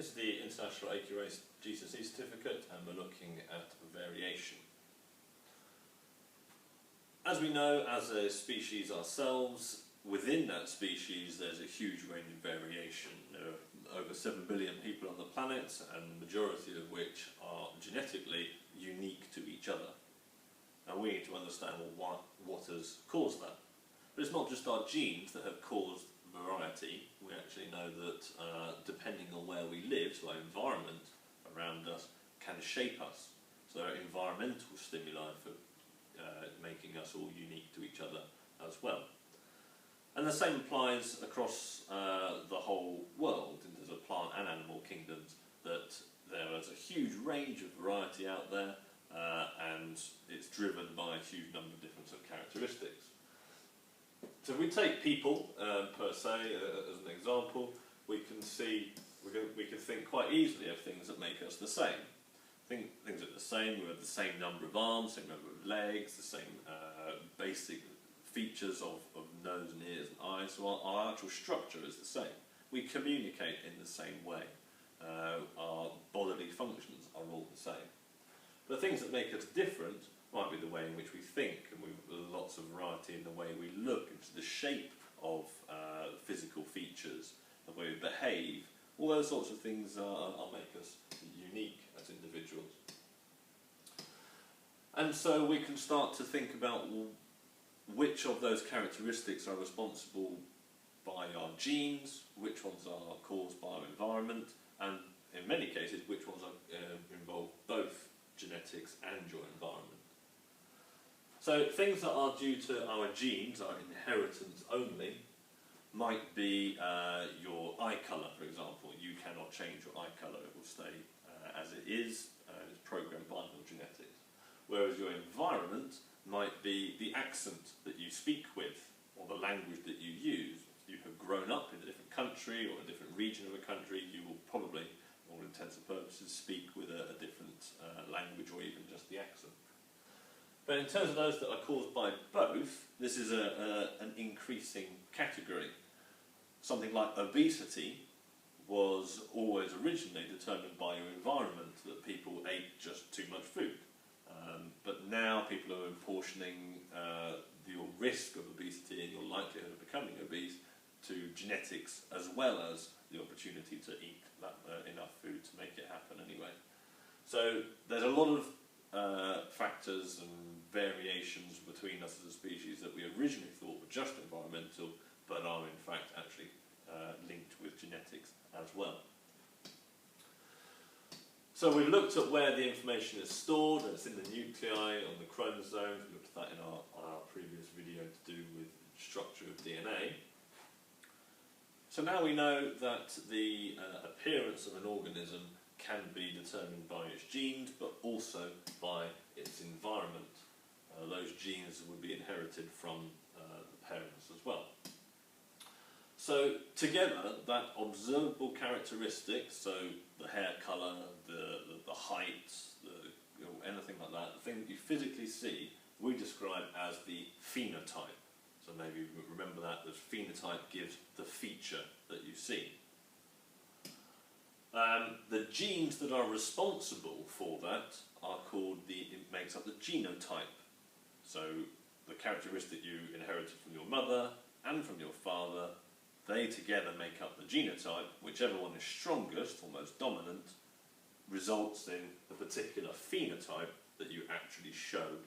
This is the International iAQA GCSE Certificate, and we're looking at variation. As we know, as a species ourselves, within that species there's a huge range of variation. There are over 7 billion people on the planet, and the majority of which are genetically unique to each other. And we need to understand what has caused that. But it's not just our genes that have caused variety. We actually know that depending on where we live, so our environment around us can shape us. So there are environmental stimuli for making us all unique to each other as well. And the same applies across the whole world in terms of plant and animal kingdoms, that there is a huge range of variety out there, and it's driven by a huge number of different sort of characteristics. So if we take people per se as an example, we can think quite easily of things that make us the same. Things that are the same. We have the same number of arms, same number of legs, the same basic features of nose and ears and eyes. So our actual structure is the same. We communicate in the same way. Our bodily functions are all the same. The things that make us different might be the way in which we think, and we've lots of variety in the way we look, into the shape of physical features, the way we behave. All those sorts of things make us unique as individuals. And so we can start to think about which of those characteristics are responsible by our genes, which ones are caused by our environment, and in many cases which ones involve both genetics and your environment. So things that are due to our genes, our inheritance only, might be your eye colour, for example. You cannot change your eye colour, it will stay as it is, it's programmed by your genetics. Whereas your environment might be the accent that you speak with, or the language that you use. If you have grown up in a different country or a different region of a country, you will probably, for all intents and purposes, speak with a different language, or even just the accent. But in terms of those that are caused by both, this is an increasing category. Something like obesity was always originally determined by your environment, that people ate just too much food. But now people are apportioning your risk of obesity and your likelihood of becoming obese to genetics, as well as the opportunity to eat enough food to make it happen anyway. So there's a lot of factors and variations between us as a species that we originally thought were just environmental, but are in fact actually linked with genetics as well. So we've looked at where the information is stored, and it's in the nuclei, on the chromosomes. We looked at that in our previous video to do with the structure of DNA. So now we know that the appearance of an organism can be determined by its genes, but also by its environment. Those genes would be inherited from the parents as well. So together, that observable characteristics, so the hair colour, the height, anything like that, the thing that you physically see, we describe as the phenotype. So maybe remember that phenotype gives the feature that you see. The genes that are responsible for that are called it makes up the genotype. So the characteristic you inherited from your mother and from your father, they together make up the genotype. Whichever one is strongest or most dominant results in the particular phenotype that you actually show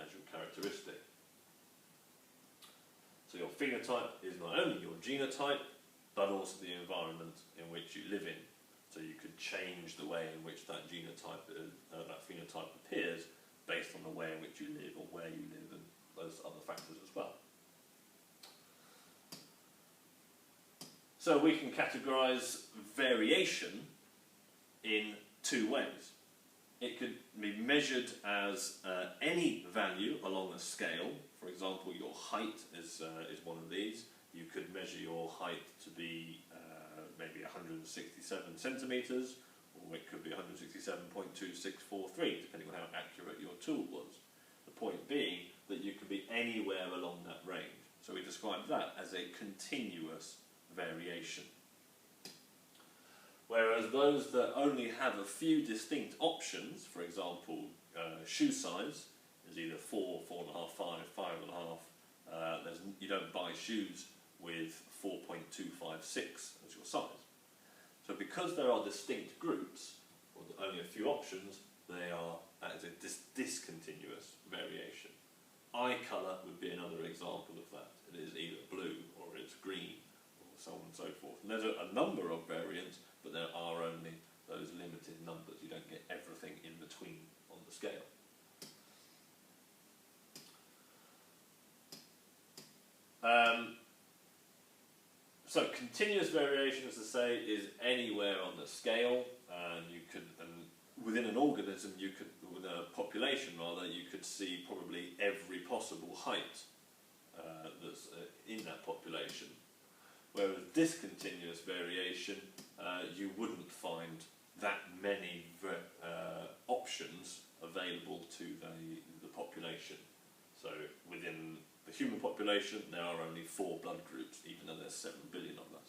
as your characteristic. So your phenotype is not only your genotype, but also the environment in which you live in. So you could change the way in which that genotype, that phenotype appears based on the way in which you live, or where you live, and those other factors as well. So we can categorise variation in two ways. It could be measured as any value along a scale. For example, your height is one of these. You could measure your height to be maybe 167 centimetres, or it could be 167.2643, depending on how accurate your tool was. The point being that you could be anywhere along that range. So we describe that as a continuous variation. Whereas those that only have a few distinct options, for example, shoe size is either 4, 4.5, 5, 5.5. You don't buy shoes with 4.256 as your size. So because there are distinct groups, or only a few options, that is a discontinuous variation. Eye colour would be another example of that. It is either blue or it's green, or so on and so forth. And there's a number of variants, but there are only those limited numbers. You don't get everything in between on the scale. So continuous variation, as I say, is anywhere on the scale, and within an organism, within a population rather, you could see probably every possible height that's in that population. Whereas discontinuous variation, you wouldn't find that many options available to the population. So within the human population, there are only 4 blood groups, even though there's 7 billion of them.